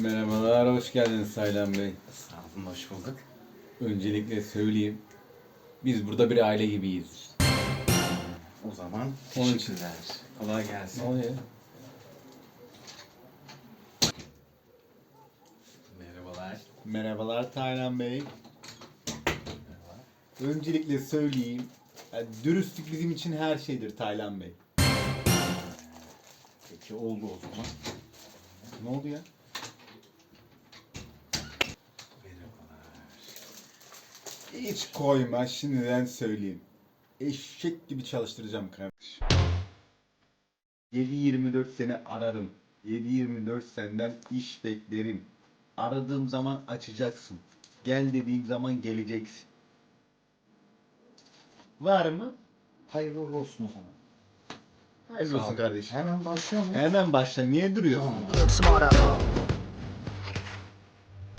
Merhabalar, hoş geldiniz Taylan Bey. Sağ olun, hoş bulduk. Öncelikle söyleyeyim, biz burada bir aile gibiyiz. O zaman Onun için- teşekkürler. Kolay gelsin. oluyor? Merhabalar. Merhabalar Taylan Bey. Merhaba. Öncelikle söyleyeyim, dürüstlük bizim için her şeydir Taylan Bey. Peki oldu o zaman. Ne oldu ya? Merhabalar. Hiç koyma, şimdiden söyleyeyim. Eşek gibi çalıştıracağım kardeşim. 7/24 seni ararım. 7/24 senden iş beklerim. Aradığım zaman açacaksın. Gel dediğim zaman geleceksin. Var mı? Hayırlı uğurlu olsun o zaman. Hayırlı olsun kardeşim. Hemen başlıyor mu? Hemen başla. Niye duruyorsun? Tamam.